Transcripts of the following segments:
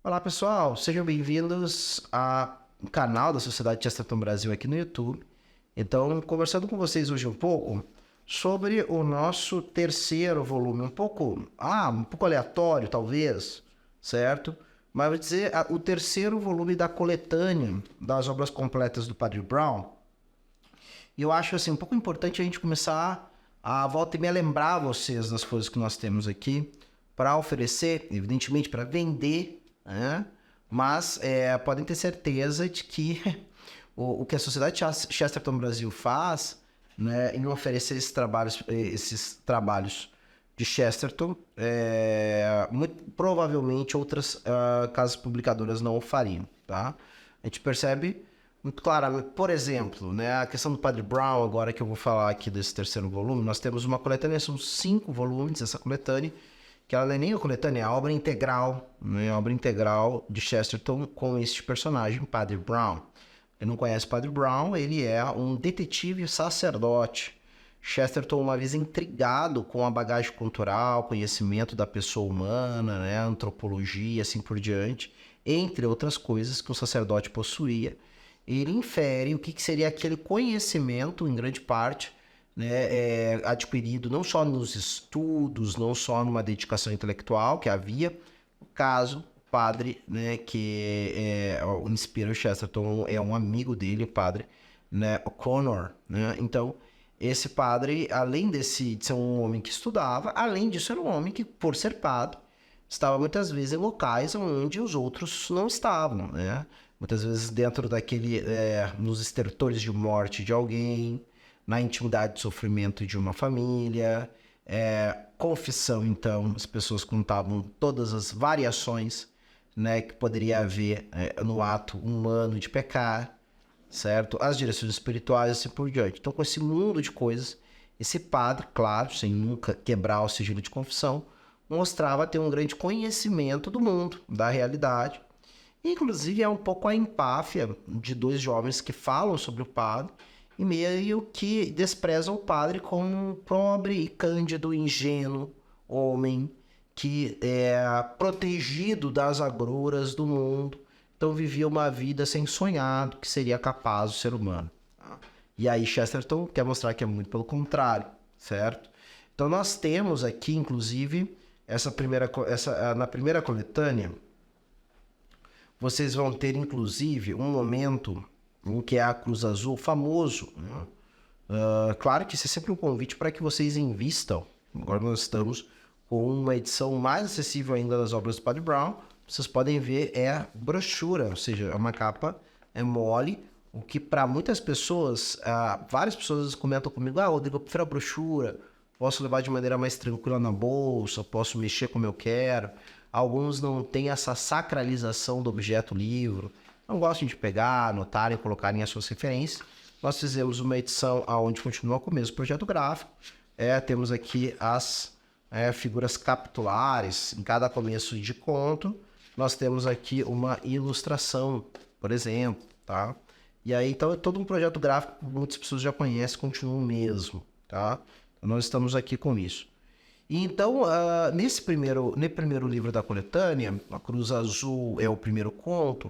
Olá pessoal, sejam bem-vindos ao canal da Sociedade Chesterton Brasil aqui no YouTube. Então, conversando com vocês hoje um pouco sobre o nosso terceiro volume, um pouco aleatório talvez, certo? Mas vou dizer o terceiro volume da coletânea das obras completas do Padre Brown. E eu acho assim um pouco importante a gente começar a volta e meia lembrar vocês das coisas que nós temos aqui para oferecer, evidentemente para vender, né? Mas podem ter certeza de que o que a Sociedade Chesterton Brasil faz, né, em oferecer esses trabalhos de Chesterton, muito provavelmente outras casas publicadoras não o fariam, tá? A gente percebe muito claramente, por exemplo, né, a questão do Padre Brown, agora que eu vou falar aqui desse terceiro volume, nós temos uma coletânea, são 5 volumes essa coletânea, que ela não é nem a coletânea, é a obra integral, né? A obra integral de Chesterton com este personagem, Padre Brown. Quem não conhece Padre Brown, ele é um detetive sacerdote. Chesterton, uma vez intrigado com a bagagem cultural, conhecimento da pessoa humana, né? Antropologia, assim por diante, entre outras coisas que o sacerdote possuía, ele infere o que seria aquele conhecimento, em grande parte, né, adquirido não só nos estudos, não só numa dedicação intelectual que havia. No caso, o padre, né, que inspira o Chesterton, é um amigo dele, o padre, né, O'Connor, né? Então, esse padre, além de ser um homem que estudava, além disso era um homem que, por ser padre, estava muitas vezes em locais onde os outros não estavam, né? Muitas vezes dentro daquele, nos estertores de morte de alguém, na intimidade de sofrimento de uma família, confissão, então, as pessoas contavam todas as variações, né, que poderia haver no ato humano de pecar, certo? As direções espirituais e assim por diante. Então, com esse mundo de coisas, esse padre, claro, sem nunca quebrar o sigilo de confissão, mostrava ter um grande conhecimento do mundo, da realidade. Inclusive, é um pouco a empáfia de 2 jovens que falam sobre o padre, e meio que desprezam o padre como um pobre e cândido, ingênuo homem que é protegido das agruras do mundo, então vivia uma vida sem sonhado que seria capaz do ser humano. E aí Chesterton quer mostrar que é muito pelo contrário, certo? Então nós temos aqui, inclusive, na primeira coletânea, vocês vão ter, inclusive, um momento em que é a Cruz Azul, famoso, né? Claro que isso é sempre um convite para que vocês invistam. Agora nós estamos com uma edição mais acessível ainda das obras do Padre Brown. Vocês podem ver, brochura, ou seja, é uma capa mole, o que para muitas pessoas, várias pessoas comentam comigo, Rodrigo, eu prefiro a brochura, posso levar de maneira mais tranquila na bolsa, posso mexer como eu quero. Alguns não têm essa sacralização do objeto livro, não gostam de pegar, anotarem, colocarem as suas referências. Nós fizemos uma edição onde continua com o mesmo projeto gráfico. Temos aqui as figuras capitulares em cada começo de conto. Nós temos aqui uma ilustração, por exemplo, tá? E aí, então, é todo um projeto gráfico que muitas pessoas já conhecem, continua o mesmo, tá? Então, nós estamos aqui com isso. E então, nesse primeiro livro da coletânea, A Cruz Azul é o primeiro conto,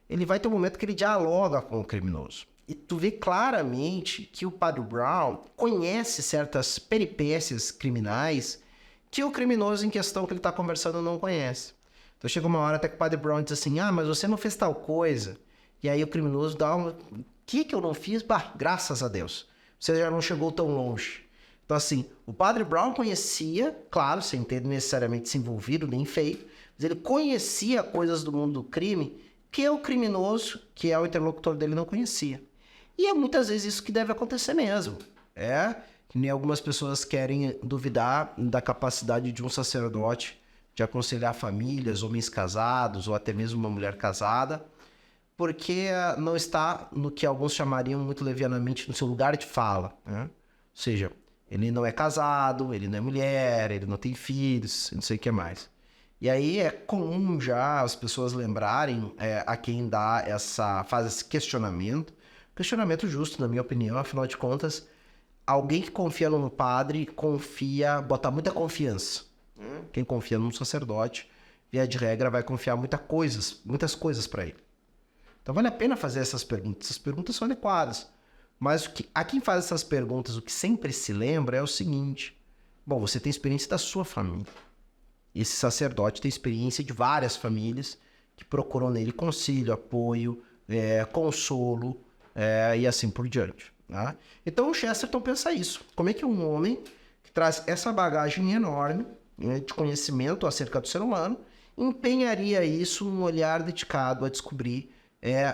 ele vai ter um momento que ele dialoga com o criminoso. E tu vê claramente que o Padre Brown conhece certas peripécias criminais que o criminoso em questão que ele está conversando não conhece. Então chega uma hora até que o Padre Brown diz assim, mas você não fez tal coisa. E aí o criminoso dá o que eu não fiz? Graças a Deus. Você já não chegou tão longe. Então assim, o Padre Brown conhecia, claro, sem ter necessariamente se envolvido nem feito, mas ele conhecia coisas do mundo do crime que o criminoso, que é o interlocutor dele, não conhecia. E é muitas vezes isso que deve acontecer mesmo. Que nem algumas pessoas querem duvidar da capacidade de um sacerdote de aconselhar famílias, homens casados, ou até mesmo uma mulher casada, porque não está no que alguns chamariam muito levianamente no seu lugar de fala, né? Ou seja, ele não é casado, ele não é mulher, ele não tem filhos, não sei o que mais. E aí é comum já as pessoas lembrarem a quem faz esse questionamento justo, na minha opinião, afinal de contas, alguém que confia no padre bota muita confiança. Quem confia num sacerdote via de regra, vai confiar muitas coisas para ele. Então vale a pena fazer essas perguntas. Essas perguntas são adequadas. Mas a quem faz essas perguntas, o que sempre se lembra é o seguinte: bom, você tem experiência da sua família. Esse sacerdote tem experiência de várias famílias que procuram nele conselho, apoio, consolo e assim por diante. Tá? Então o Chesterton pensa isso. Como é que um homem que traz essa bagagem enorme, né, de conhecimento acerca do ser humano empenharia isso num olhar dedicado a descobrir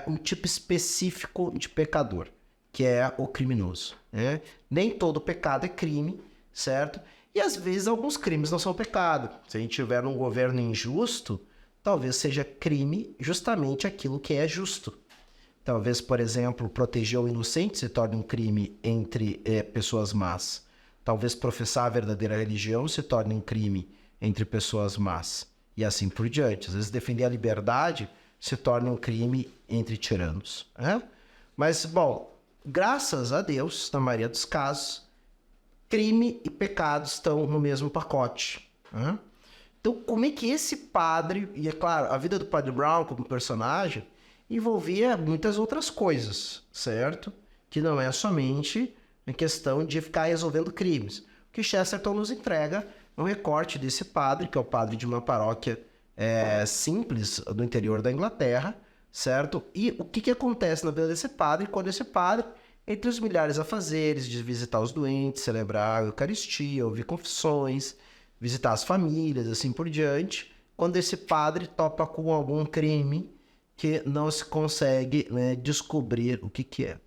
um tipo específico de pecador, que é o criminoso. Né? Nem todo pecado é crime, certo? E às vezes alguns crimes não são pecado. Se a gente tiver um governo injusto, talvez seja crime justamente aquilo que é justo. Talvez, por exemplo, proteger o inocente se torne um crime entre pessoas más. Talvez professar a verdadeira religião se torne um crime entre pessoas más. E assim por diante. Às vezes defender a liberdade se torna um crime entre tiranos. Né? Mas, bom, graças a Deus, na maioria dos casos, crime e pecado estão no mesmo pacote. Né? Então, como é que esse padre... E é claro, a vida do Padre Brown como personagem envolvia muitas outras coisas, certo? Que não é somente a questão de ficar resolvendo crimes. O que Chesterton nos entrega é um recorte desse padre, que é o padre de uma paróquia simples do interior da Inglaterra, certo? E o que acontece na vida desse padre quando esse padre, entre os milhares de afazeres de visitar os doentes, celebrar a Eucaristia, ouvir confissões, visitar as famílias, assim por diante, quando esse padre topa com algum crime que não se consegue, né, descobrir o que é.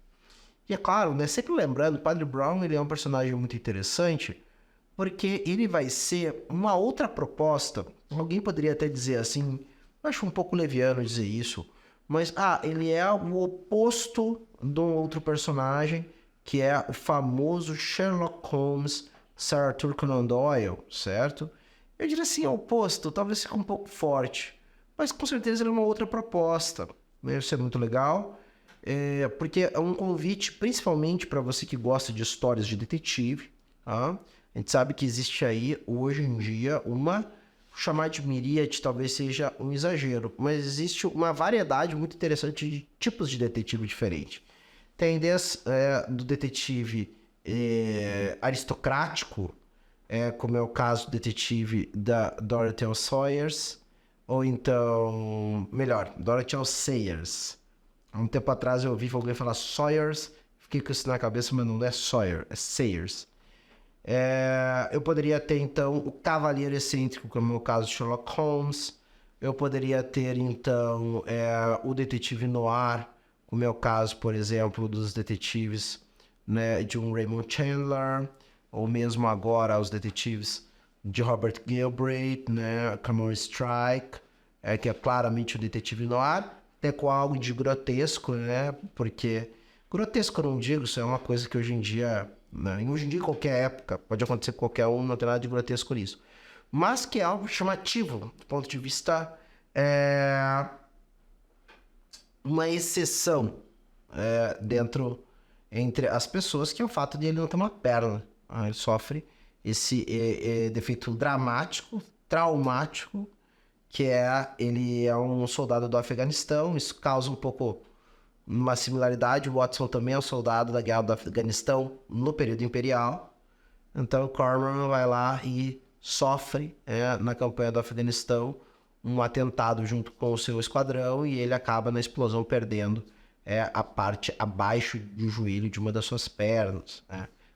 E é claro, né, sempre lembrando, o Padre Brown ele é um personagem muito interessante, porque ele vai ser uma outra proposta. Alguém poderia até dizer assim, eu acho um pouco leviano dizer isso, mas ele é o oposto de um outro personagem, que é o famoso Sherlock Holmes, Sir Arthur Conan Doyle, certo? Eu diria assim, é o oposto, talvez fique um pouco forte, mas com certeza ele é uma outra proposta. Isso é muito legal, porque é um convite principalmente para você que gosta de histórias de detetive. Tá? A gente sabe que existe aí, hoje em dia, chamar de miríade talvez seja um exagero, mas existe uma variedade muito interessante de tipos de detetive diferente. Tem desde do detetive aristocrático, como é o caso do detetive da Dorothy L. Sayers, ou então, melhor, Dorothy L. Sayers. Há um tempo atrás eu ouvi alguém falar Sawyers, fiquei com isso na cabeça, mas não é Sawyer, é Sayers. Eu poderia ter, então, o Cavaleiro Excêntrico, como é o caso de Sherlock Holmes. Eu poderia ter, então, o Detetive Noir, como é o caso, por exemplo, dos detetives, né, de um Raymond Chandler, ou mesmo agora os detetives de Robert Galbraith, né, Camorra Strike, que é claramente o Detetive Noir, até com algo de grotesco, né, porque grotesco eu não digo, isso é uma coisa que hoje em dia... Hoje em dia, em qualquer época, pode acontecer com qualquer um, não tem nada de grotesco nisso. Mas que é algo chamativo, do ponto de vista... uma exceção entre as pessoas, que é o fato de ele não ter uma perna. Ele sofre esse defeito dramático, traumático, que ele é um soldado do Afeganistão. Isso causa um pouco... uma similaridade. O Watson também é um soldado da guerra do Afeganistão no período imperial. Então Cormoran vai lá e sofre na campanha do Afeganistão um atentado junto com o seu esquadrão, e ele acaba na explosão perdendo a parte abaixo do joelho de uma das suas pernas.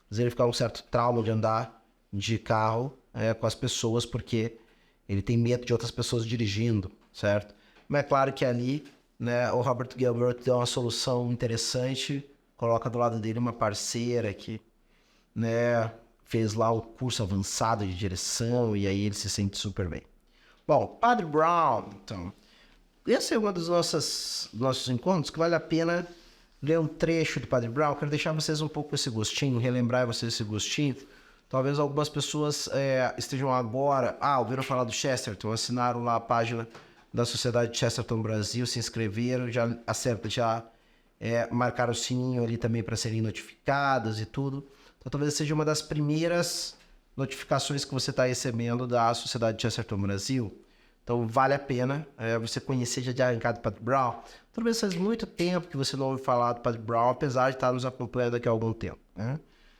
Mas ele fica com um certo trauma de andar de carro com as pessoas, porque ele tem medo de outras pessoas dirigindo, certo? Mas é claro que ali, né, o Robert Galbraith deu uma solução interessante, coloca do lado dele uma parceira que, né, fez lá o curso avançado de direção, e aí ele se sente super bem. Bom, Padre Brown, então, esse é um dos nossos encontros que vale a pena ler um trecho do Padre Brown. Quero deixar vocês um pouco esse gostinho, relembrar vocês esse gostinho. Talvez algumas pessoas estejam agora, ouviram falar do Chesterton, assinaram lá a página da Sociedade Chesterton Brasil, se inscreveram, já marcaram o sininho ali também para serem notificadas e tudo. Então talvez seja uma das primeiras notificações que você está recebendo da Sociedade Chesterton Brasil. Então vale a pena você conhecer já de arrancado o Padre Brown. Talvez faz muito tempo que você não ouve falar do Padre Brown, apesar de estar nos acompanhando aqui há algum tempo, né?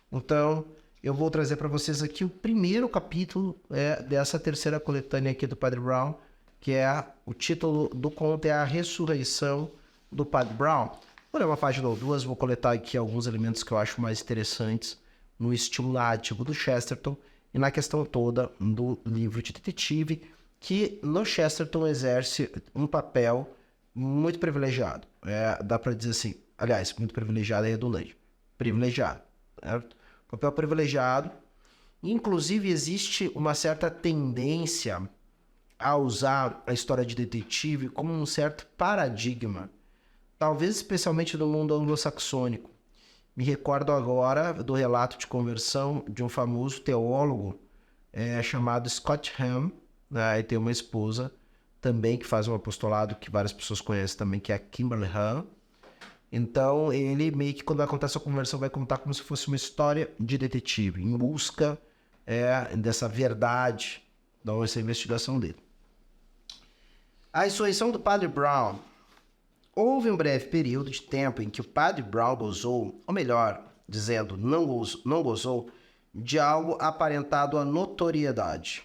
Então, eu vou trazer para vocês aqui o primeiro capítulo dessa terceira coletânea aqui do Padre Brown, que o título do conto é A Ressurreição do Padre Brown. Vou ler uma página ou duas, vou coletar aqui alguns elementos que eu acho mais interessantes no estilo narrativo do Chesterton e na questão toda do livro de detetive, que no Chesterton exerce um papel muito privilegiado. Dá para dizer assim, aliás, muito privilegiado é redundante. Privilegiado, certo? Papel privilegiado. Inclusive, existe uma certa tendência a usar a história de detetive como um certo paradigma, talvez especialmente no mundo anglo-saxônico. Me recordo agora do relato de conversão de um famoso teólogo chamado Scott Hahn, né? E tem uma esposa também que faz um apostolado que várias pessoas conhecem também, que é a Kimberly Hahn. Então, ele meio que, quando acontece a conversão, vai contar como se fosse uma história de detetive, em busca dessa verdade, dessa investigação dele. A ressurreição do Padre Brown. Houve um breve período de tempo em que o Padre Brown gozou, ou melhor, dizendo, não gozou, de algo aparentado à notoriedade.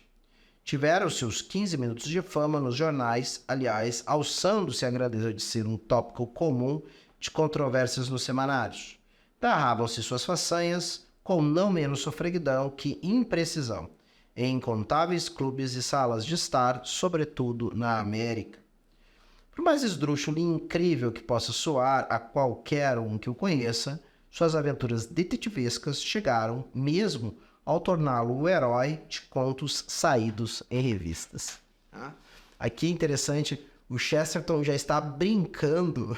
Tiveram seus 15 minutos de fama nos jornais, aliás, alçando-se a grandeza de ser um tópico comum de controvérsias nos semanários. Narravam-se suas façanhas com não menos sofreguidão que imprecisão, em incontáveis clubes e salas de estar, sobretudo na América. Por mais esdrúxulo e incrível que possa soar a qualquer um que o conheça, suas aventuras detetivescas chegaram mesmo ao torná-lo o herói de contos saídos em revistas. Aqui é interessante, o Chesterton já está brincando,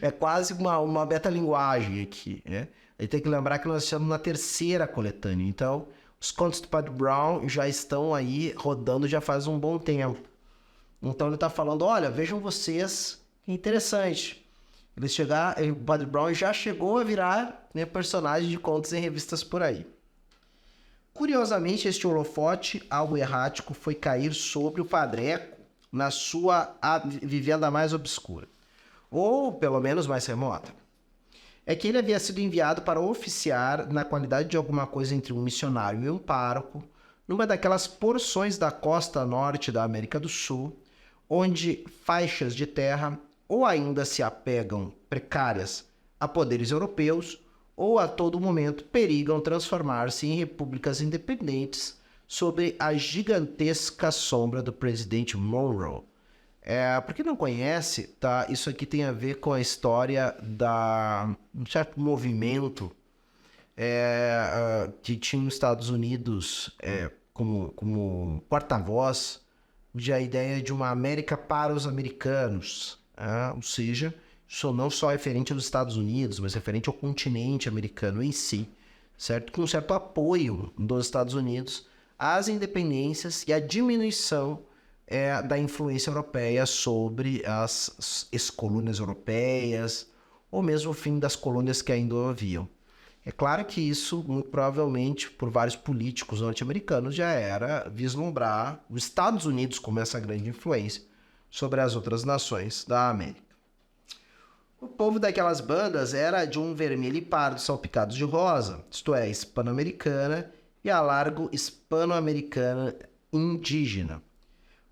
é quase uma metalinguagem aqui, né? Aí tem que lembrar que nós estamos na terceira coletânea, então os contos do Padre Brown já estão aí rodando já faz um bom tempo. Então ele está falando, olha, vejam vocês, que interessante. O Padre Brown já chegou a virar, né, personagem de contos em revistas por aí. Curiosamente, este holofote, algo errático, foi cair sobre o Padreco na sua vivenda mais obscura, ou pelo menos mais remota. É que ele havia sido enviado para oficiar na qualidade de alguma coisa entre um missionário e um pároco, numa daquelas porções da costa norte da América do Sul, onde faixas de terra ou ainda se apegam precárias a poderes europeus ou a todo momento perigam transformar-se em repúblicas independentes sob a gigantesca sombra do presidente Monroe. Para quem não conhece, tá? Isso aqui tem a ver com a história de um certo movimento que tinha nos Estados Unidos como porta-voz da ideia de uma América para os americanos, ou seja, isso não só referente aos Estados Unidos, mas referente ao continente americano em si, certo? Com um certo apoio dos Estados Unidos às independências e à diminuição da influência europeia sobre as ex-colônias europeias, ou mesmo o fim das colônias que ainda haviam. É claro que isso, muito provavelmente, por vários políticos norte-americanos, já era vislumbrar os Estados Unidos como essa grande influência sobre as outras nações da América. O povo daquelas bandas era de um vermelho e pardo salpicados de rosa, isto é, hispano-americana e a largo hispano-americana indígena.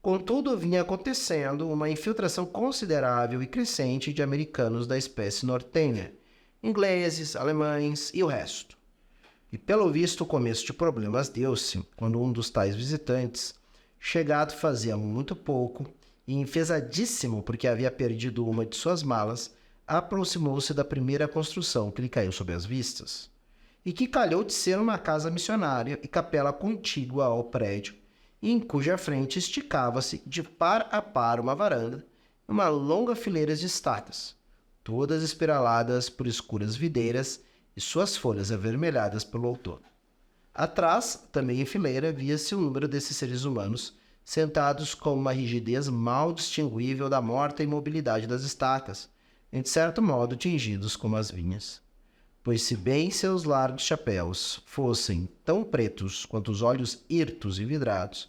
Contudo, vinha acontecendo uma infiltração considerável e crescente de americanos da espécie nortenha, ingleses, alemães e o resto. E pelo visto o começo de problemas deu-se quando um dos tais visitantes, chegado fazia muito pouco e enfesadíssimo porque havia perdido uma de suas malas, aproximou-se da primeira construção que lhe caiu sob as vistas, e que calhou de ser uma casa missionária e capela contígua ao prédio, e em cuja frente esticava-se de par a par uma varanda e uma longa fileira de estacas, todas espiraladas por escuras videiras e suas folhas avermelhadas pelo outono. Atrás, também em fileira, via-se o número desses seres humanos, sentados com uma rigidez mal distinguível da morta imobilidade das estacas, e de certo modo tingidos como as vinhas. Pois se bem seus largos chapéus fossem tão pretos quanto os olhos hirtos e vidrados,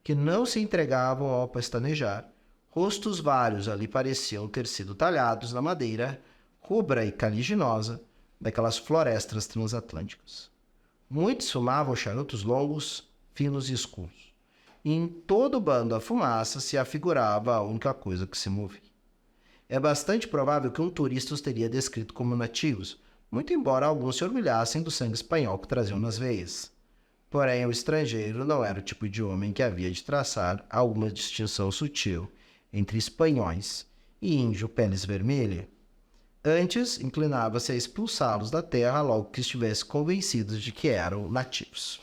que não se entregavam ao pestanejar. Rostos vários ali pareciam ter sido talhados na madeira rubra e caliginosa daquelas florestas transatlânticas. Muitos fumavam charutos longos, finos e escuros. E em todo o bando a fumaça se afigurava a única coisa que se movia. É bastante provável que um turista os teria descrito como nativos, muito embora alguns se orgulhassem do sangue espanhol que traziam nas veias. Porém, o estrangeiro não era o tipo de homem que havia de traçar alguma distinção sutil entre espanhóis e índio peles vermelha. Antes, inclinava-se a expulsá-los da terra logo que estivesse convencidos de que eram nativos.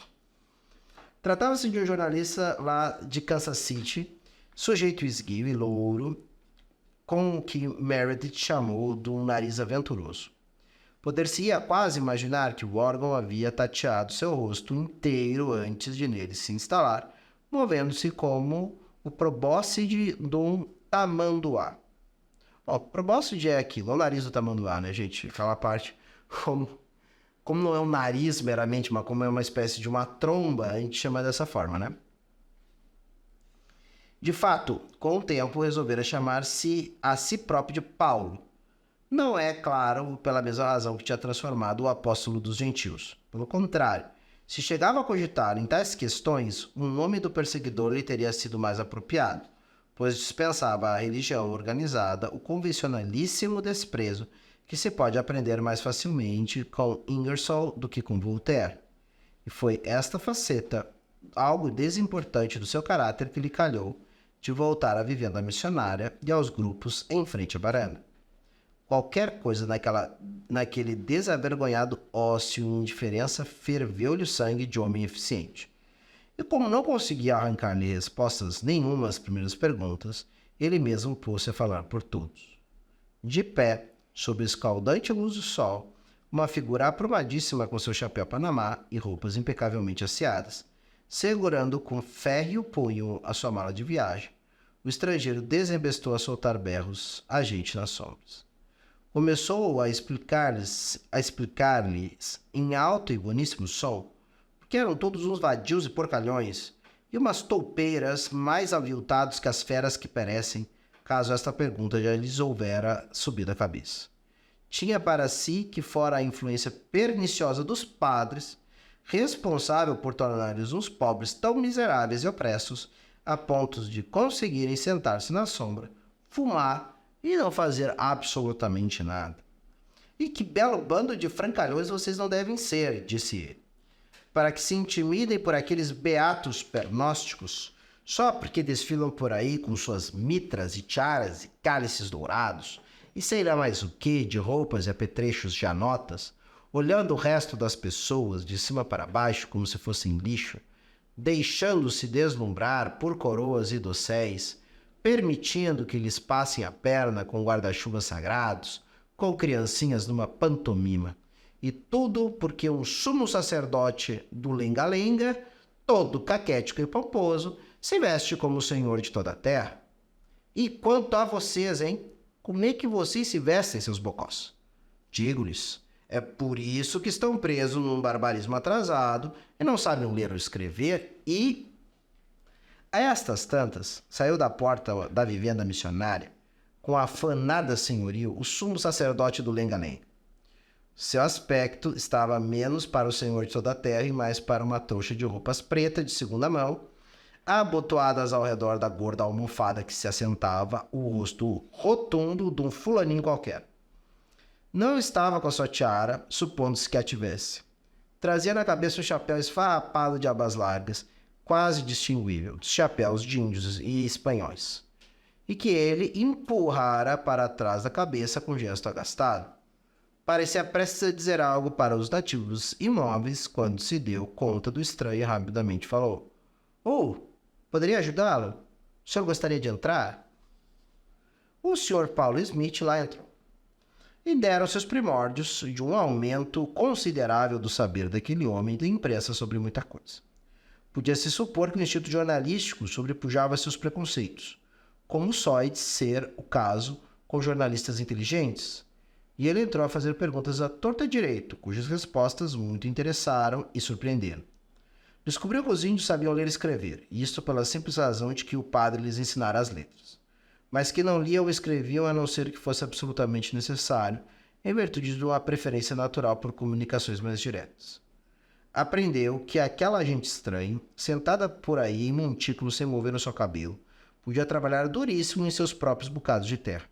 Tratava-se de um jornalista lá de Kansas City, sujeito esguio e louro, com o que Meredith chamou de um nariz aventuroso. Poder-se-ia quase imaginar que o órgão havia tateado seu rosto inteiro antes de nele se instalar, movendo-se como o probóscide de um tamanduá. Bom, o probóscide é aquilo, é o nariz do tamanduá, né, gente? Aquela parte, como não é um nariz meramente, mas como é uma espécie de uma tromba, a gente chama dessa forma, né? De fato, com o tempo resolvera chamar-se a si próprio de Paulo. Não é, claro, pela mesma razão que tinha transformado o apóstolo dos gentios. Pelo contrário, se chegava a cogitar em tais questões, o nome do perseguidor lhe teria sido mais apropriado, pois dispensava à religião organizada o convencionalíssimo desprezo que se pode aprender mais facilmente com Ingersoll do que com Voltaire. E foi esta faceta, algo desimportante do seu caráter, que lhe calhou de voltar à vivenda missionária e aos grupos em frente à varanda. Qualquer coisa naquele desavergonhado ócio e indiferença ferveu-lhe o sangue de homem eficiente. E como não conseguia arrancar-lhe respostas nenhuma às primeiras perguntas, ele mesmo pôs-se a falar por todos. De pé, sob a escaldante luz do sol, uma figura aprumadíssima com seu chapéu panamá e roupas impecavelmente asseadas, segurando com férreo punho a sua mala de viagem, o estrangeiro desembestou a soltar berros a gente nas sombras. Começou a explicar-lhes em alto e boníssimo som, porque eram todos uns vadios e porcalhões, e umas toupeiras mais aviltados que as feras que perecem, caso esta pergunta já lhes houvera subido a cabeça. Tinha para si que fora a influência perniciosa dos padres, responsável por tornar-lhes uns pobres tão miseráveis e opressos, a ponto de conseguirem sentar-se na sombra, fumar e não fazer absolutamente nada. E que belo bando de francalhões vocês não devem ser, disse ele, para que se intimidem por aqueles beatos pernósticos, só porque desfilam por aí com suas mitras e tiaras e cálices dourados, e sei lá mais o que de roupas e apetrechos de anotas, olhando o resto das pessoas de cima para baixo como se fossem lixo, deixando-se deslumbrar por coroas e dosséis, permitindo que lhes passem a perna com guarda-chuvas sagrados, com criancinhas numa pantomima. E tudo porque um sumo sacerdote do lenga-lenga, todo caquético e pomposo, se veste como o senhor de toda a terra. E quanto a vocês, hein? Como é que vocês se vestem, seus bocós? Digo-lhes, é por isso que estão presos num barbarismo atrasado e não sabem ler ou escrever e... A estas tantas, saiu da porta da vivenda missionária, com a afanada senhorio, o sumo sacerdote do lenga-lenga. Seu aspecto estava menos para o senhor de toda a terra e mais para uma trouxa de roupas pretas de segunda mão, abotoadas ao redor da gorda almofada que se assentava o rosto rotundo de um fulaninho qualquer. Não estava com a sua tiara, supondo-se que a tivesse. Trazia na cabeça um chapéu esfarrapado de abas largas, quase distinguível dos chapéus de índios e espanhóis, e que ele empurrara para trás da cabeça com gesto agastado. Parecia prestes a dizer algo para os nativos imóveis quando se deu conta do estranho e rapidamente falou. Poderia ajudá-lo? O senhor gostaria de entrar? O Sr. Paulo Smith lá entrou. E deram seus primórdios de um aumento considerável do saber daquele homem da imprensa sobre muita coisa. Podia-se supor que o instituto jornalístico sobrepujava seus preconceitos, como só é de ser o caso com jornalistas inteligentes. E ele entrou a fazer perguntas à torta direito, cujas respostas muito interessaram e surpreenderam. Descobriu que os índios sabiam ler e escrever, e isto pela simples razão de que o padre lhes ensinara as letras, mas que não liam ou escreviam a não ser que fosse absolutamente necessário, em virtude de uma preferência natural por comunicações mais diretas. Aprendeu que aquela gente estranha, sentada por aí em montículo sem mover o seu cabelo, podia trabalhar duríssimo em seus próprios bocados de terra.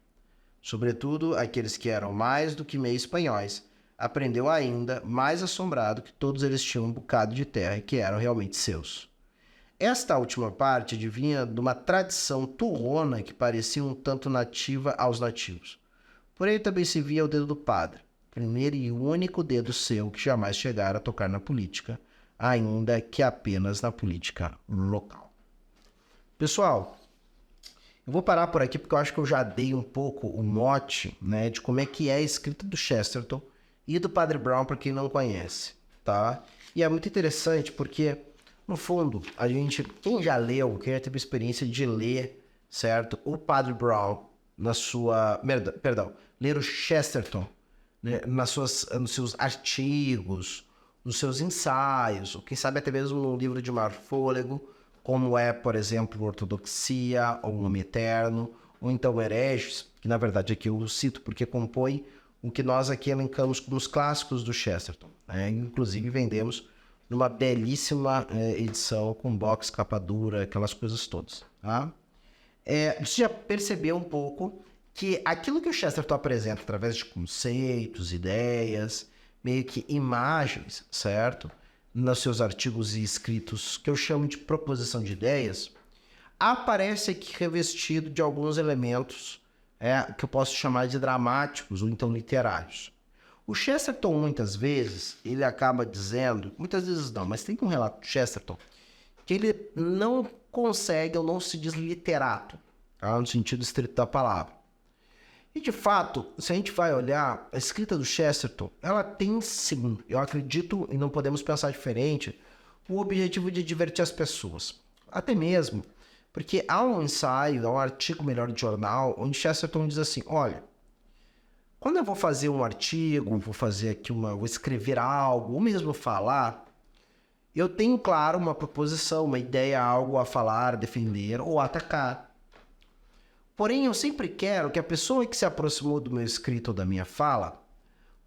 Sobretudo aqueles que eram mais do que meio espanhóis, aprendeu ainda, mais assombrado, que todos eles tinham um bocado de terra e que eram realmente seus. Esta última parte vinha de uma tradição turrona que parecia um tanto nativa aos nativos. Porém também se via o dedo do padre, primeiro e único dedo seu que jamais chegara a tocar na política, ainda que apenas na política local. Pessoal, eu vou parar por aqui porque eu acho que eu já dei um pouco o mote, né, de como é que é a escrita do Chesterton e do Padre Brown para quem não conhece, tá? E é muito interessante porque, no fundo, quem já leu, quem já teve a experiência de ler, certo, o Padre Brown ler o Chesterton, né, nos seus artigos, nos seus ensaios, ou quem sabe até mesmo num livro de maior fôlego, como é, por exemplo, Ortodoxia, ou O Nome Eterno, ou então Hereges, que na verdade aqui eu cito porque compõe o que nós aqui elencamos como os clássicos do Chesterton, né? Inclusive vendemos numa belíssima edição com box, capa dura, aquelas coisas todas. Tá? Você já percebeu um pouco que aquilo que o Chesterton apresenta através de conceitos, ideias, meio que imagens, certo? Nos seus artigos e escritos, que eu chamo de proposição de ideias, aparece aqui revestido de alguns elementos que eu posso chamar de dramáticos ou então literários. O Chesterton, muitas vezes, ele acaba dizendo, muitas vezes não, mas tem um relato do Chesterton, que ele não consegue ou não se diz literato, tá? No sentido estrito da palavra. E, de fato, se a gente vai olhar, a escrita do Chesterton, ela tem sim, eu acredito, e não podemos pensar diferente, o objetivo de divertir as pessoas. Até mesmo porque há um ensaio, há um artigo melhor de jornal, onde Chesterton diz assim, olha, quando eu vou fazer um artigo, vou escrever algo, ou mesmo falar, eu tenho, claro, uma proposição, uma ideia, algo a falar, defender ou atacar. Porém, eu sempre quero que a pessoa que se aproximou do meu escrito ou da minha fala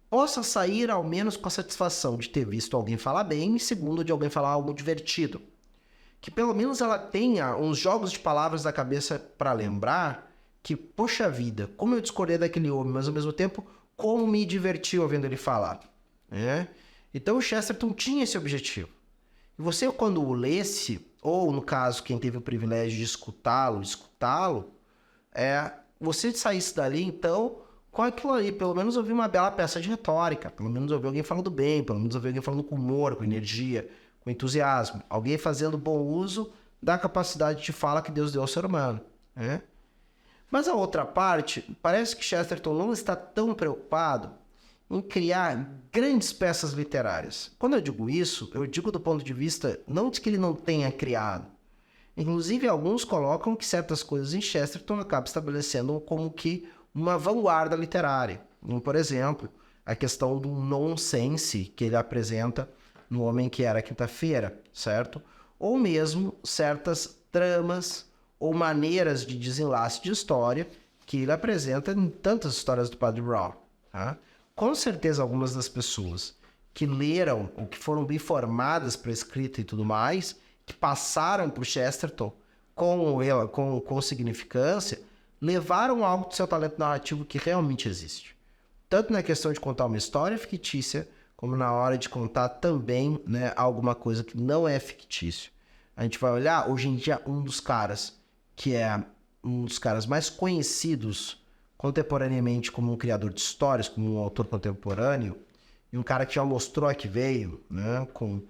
possa sair ao menos com a satisfação de ter visto alguém falar bem e, segundo, de alguém falar algo divertido. Que pelo menos ela tenha uns jogos de palavras na cabeça para lembrar que, poxa vida, como eu discordei daquele homem, mas ao mesmo tempo, como me diverti ouvindo ele falar. Né? Então o Chesterton tinha esse objetivo. E você, quando o lesse, ou no caso, quem teve o privilégio de escutá-lo, você saísse dali, então, com aquilo ali, pelo menos ouvir uma bela peça de retórica, pelo menos ouvir alguém falando bem, pelo menos ouvir alguém falando com humor, com energia, com entusiasmo, alguém fazendo bom uso da capacidade de fala que Deus deu ao ser humano. Né? Mas a outra parte, parece que Chesterton não está tão preocupado em criar grandes peças literárias. Quando eu digo isso, eu digo do ponto de vista não de que ele não tenha criado. Inclusive, alguns colocam que certas coisas em Chesterton acabam estabelecendo como que uma vanguarda literária. Por exemplo, a questão do nonsense que ele apresenta no Homem que Era Quinta-feira, certo? Ou mesmo certas tramas ou maneiras de desenlace de história que ele apresenta em tantas histórias do Padre Brown. Tá? Com certeza algumas das pessoas que leram ou que foram bem formadas para a escrita e tudo mais, que passaram por Chesterton com significância, levaram algo do seu talento narrativo que realmente existe. Tanto na questão de contar uma história fictícia, como na hora de contar também, né, alguma coisa que não é fictício. A gente vai olhar, hoje em dia, um dos caras mais conhecidos contemporaneamente como um criador de histórias, como um autor contemporâneo, e um cara que já mostrou a que veio, né, com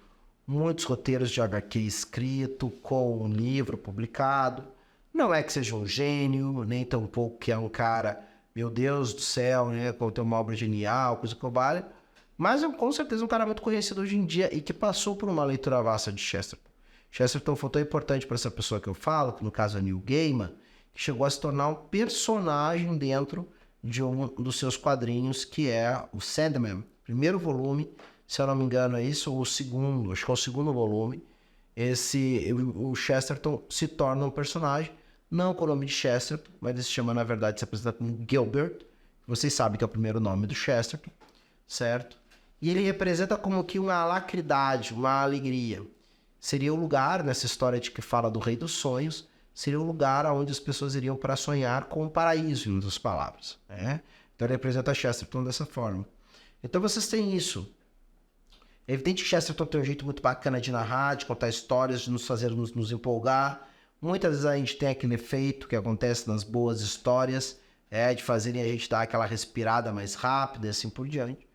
muitos roteiros de HQ escrito, com um livro publicado. Não é que seja um gênio, nem tampouco que é um cara, meu Deus do céu, né, com ter uma obra genial, coisa que eu valha, mas é com certeza um cara muito conhecido hoje em dia e que passou por uma leitura vasta de Chesterton. Chesterton foi tão importante para essa pessoa que eu falo, que no caso é Neil Gaiman, que chegou a se tornar um personagem dentro de um dos seus quadrinhos, que é o Sandman, primeiro volume, se eu não me engano é isso, ou o segundo, acho que é o segundo volume, o Chesterton se torna um personagem, não com o nome de Chesterton, mas ele se chama, na verdade, se apresenta como Gilbert. Vocês sabem que é o primeiro nome do Chesterton, certo? E ele representa como que uma alacridade, uma alegria. Seria o lugar, nessa história de que fala do Rei dos Sonhos, seria o lugar onde as pessoas iriam para sonhar com o paraíso, em outras palavras. Né? Então ele representa Chesterton dessa forma. Então vocês têm isso. É evidente que Chesterton tem um jeito muito bacana de narrar, de contar histórias, de nos fazer nos empolgar. Muitas vezes a gente tem aquele efeito que acontece nas boas histórias, de fazerem a gente dar aquela respirada mais rápida e assim por diante.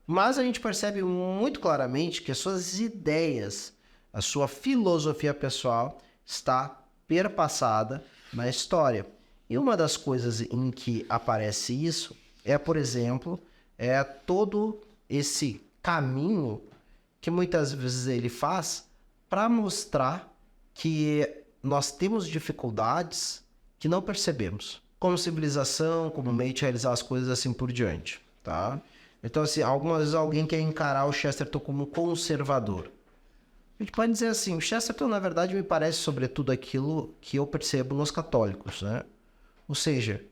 Mas a gente percebe muito claramente que as suas ideias, a sua filosofia pessoal está perpassada na história. E uma das coisas em que aparece isso é, por exemplo, todo esse caminho que muitas vezes ele faz para mostrar que nós temos dificuldades que não percebemos, como civilização, como meio de realizar as coisas assim por diante, tá? Então, assim, algumas vezes alguém quer encarar o Chesterton como conservador. A gente pode dizer assim, o Chesterton, na verdade, me parece sobretudo aquilo que eu percebo nos católicos, né? Ou seja,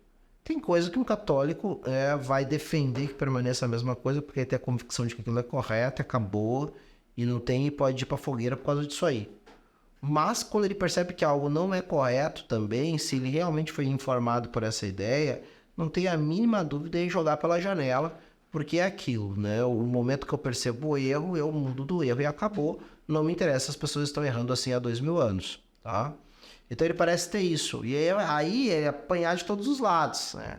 tem coisa que um católico vai defender que permaneça a mesma coisa, porque ele tem a convicção de que aquilo é correto, acabou, e não tem e pode ir para a fogueira por causa disso aí. Mas quando ele percebe que algo não é correto também, se ele realmente foi informado por essa ideia, não tem a mínima dúvida em jogar pela janela, porque é aquilo, né? O momento que eu percebo o erro, eu mudo do erro e acabou. Não me interessa se as pessoas estão errando assim há 2000 anos, tá? Então ele parece ter isso. E aí é apanhar de todos os lados, né?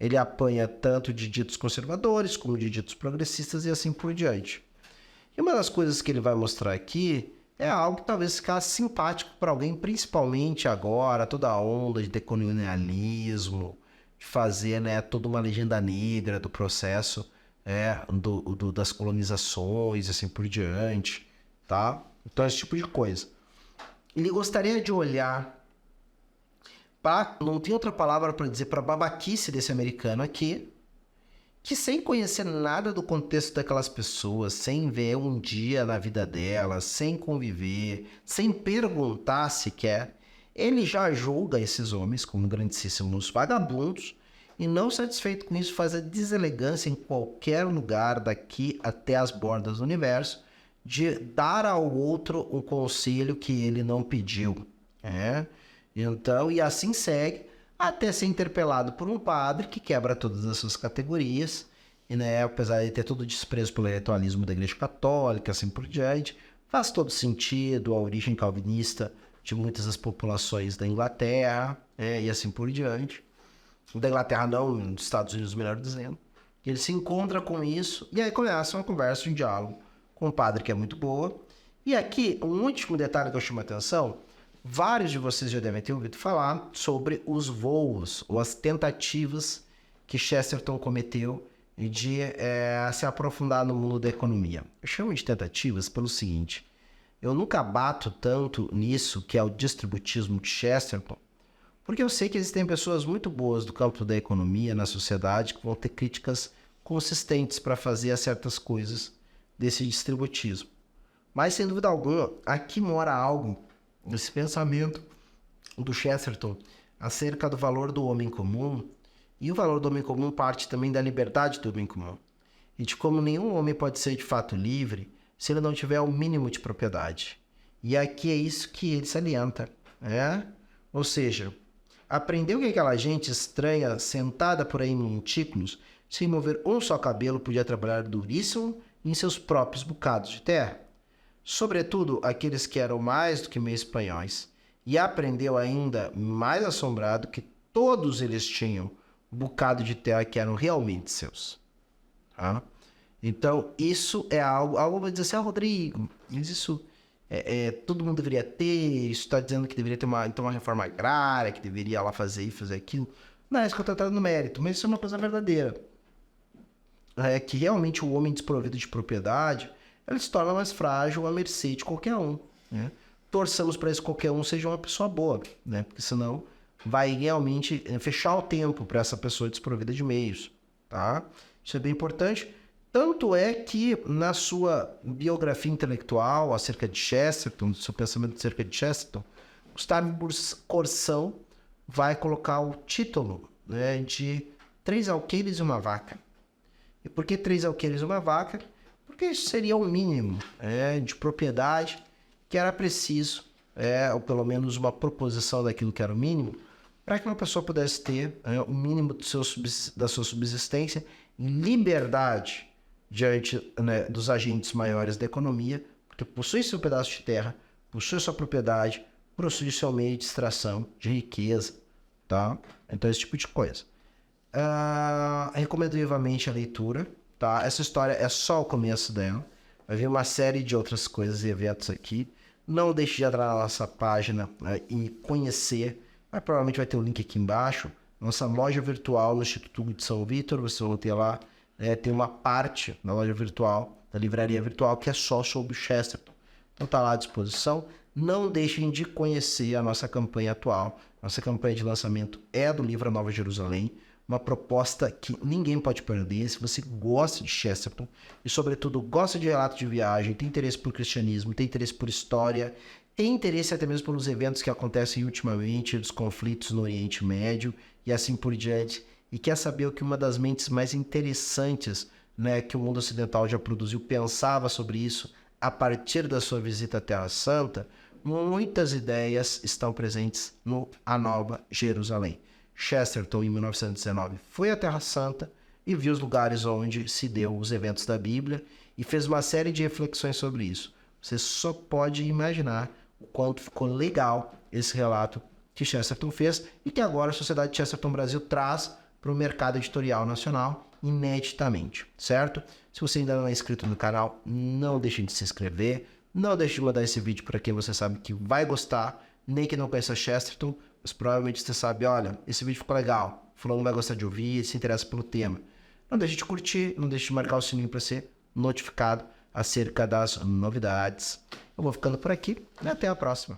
Ele apanha tanto de ditos conservadores, como de ditos progressistas e assim por diante. E uma das coisas que ele vai mostrar aqui é algo que talvez ficasse simpático para alguém, principalmente agora, toda a onda de decolonialismo, de fazer, né, toda uma legenda negra do processo das colonizações e assim por diante, tá? Então esse tipo de coisa. Ele gostaria de olhar para, não tem outra palavra para dizer, para a babaquice desse americano aqui, que sem conhecer nada do contexto daquelas pessoas, sem ver um dia na vida delas, sem conviver, sem perguntar sequer, ele já julga esses homens como grandíssimos vagabundos e, não satisfeito com isso, faz a deselegância em qualquer lugar daqui até as bordas do universo de dar ao outro um conselho que ele não pediu. Então, e assim segue até ser interpelado por um padre que quebra todas as suas categorias, e, né, apesar de ter todo o desprezo pelo ritualismo da Igreja Católica, assim por diante, faz todo sentido a origem calvinista de muitas das populações da Inglaterra, e assim por diante. Da Inglaterra não, dos Estados Unidos, melhor dizendo. Ele se encontra com isso, e aí começa uma conversa, um diálogo com um padre que é muito boa. E aqui, um último detalhe que eu chamo a atenção: vários de vocês já devem ter ouvido falar sobre os voos, ou as tentativas que Chesterton cometeu de se aprofundar no mundo da economia. Eu chamo de tentativas pelo seguinte: eu nunca bato tanto nisso, que é o distributismo de Chesterton, porque eu sei que existem pessoas muito boas do campo da economia na sociedade que vão ter críticas consistentes para fazer certas coisas desse distributismo. Mas, sem dúvida alguma, aqui mora algo nesse pensamento do Chesterton acerca do valor do homem comum, e o valor do homem comum parte também da liberdade do homem comum, e de como nenhum homem pode ser de fato livre se ele não tiver o mínimo de propriedade. E aqui é isso que ele salienta, Ou seja, aprendeu que aquela gente estranha sentada por aí em montículos, sem mover um só cabelo, podia trabalhar duríssimo em seus próprios bocados de terra, sobretudo aqueles que eram mais do que meio espanhóis, e aprendeu ainda, mais assombrado, que todos eles tinham bocado de terra que eram realmente seus. Tá? Então, isso é algo vai dizer assim, Rodrigo, mas isso todo mundo deveria ter, isso está dizendo que deveria ter uma reforma agrária, que deveria lá fazer isso, fazer aquilo. Não é isso que eu estou tratando no mérito, mas isso é uma coisa verdadeira. É que realmente o homem desprovido de propriedade, ele se torna mais frágil à mercê de qualquer um. Torçamos para isso qualquer um seja uma pessoa boa, porque senão vai realmente fechar o tempo para essa pessoa desprovida de meios. Tá? Isso é bem importante. Tanto é que na sua biografia intelectual acerca de Chesterton, do seu pensamento acerca de Chesterton, Gustavo Corsão vai colocar o título, né, de Três Alqueires e uma Vaca. E por que três alqueires e uma vaca? Porque isso seria o mínimo de propriedade que era preciso, ou pelo menos uma proposição daquilo que era o mínimo, para que uma pessoa pudesse ter o mínimo da sua subsistência em liberdade diante, né, dos agentes maiores da economia, porque possui seu pedaço de terra, possui sua propriedade, possui seu meio de extração de riqueza, tá? Então esse tipo de coisa. Recomendo vivamente a leitura, tá? Essa história é só o começo dela. Vai vir uma série de outras coisas e eventos aqui. Não deixe de entrar na nossa página e conhecer. Mas provavelmente vai ter um link aqui embaixo. Nossa loja virtual no Instituto de São Vítor. Vocês vão ter lá. Tem uma parte na loja virtual, da livraria virtual, que é só sobre Chesterton. Então tá lá à disposição. Não deixem de conhecer a nossa campanha atual. Nossa campanha de lançamento é do livro A Nova Jerusalém. Uma proposta que ninguém pode perder. Se você gosta de Chesterton e, sobretudo, gosta de relato de viagem, tem interesse por cristianismo, tem interesse por história, tem interesse até mesmo pelos eventos que acontecem ultimamente, dos conflitos no Oriente Médio e assim por diante, e quer saber o que uma das mentes mais interessantes, né, que o mundo ocidental já produziu pensava sobre isso a partir da sua visita à Terra Santa, muitas ideias estão presentes no A Nova Jerusalém. Chesterton, em 1919, foi à Terra Santa e viu os lugares onde se deu os eventos da Bíblia e fez uma série de reflexões sobre isso. Você só pode imaginar o quanto ficou legal esse relato que Chesterton fez e que agora a Sociedade Chesterton Brasil traz para o mercado editorial nacional ineditamente, certo? Se você ainda não é inscrito no canal, não deixe de se inscrever, não deixe de mandar esse vídeo para quem você sabe que vai gostar, nem que não conheça Chesterton, mas provavelmente você sabe, olha, esse vídeo ficou legal, fulano vai gostar de ouvir, se interessa pelo tema. Não deixe de curtir, não deixe de marcar o sininho para ser notificado acerca das novidades. Eu vou ficando por aqui e até a próxima.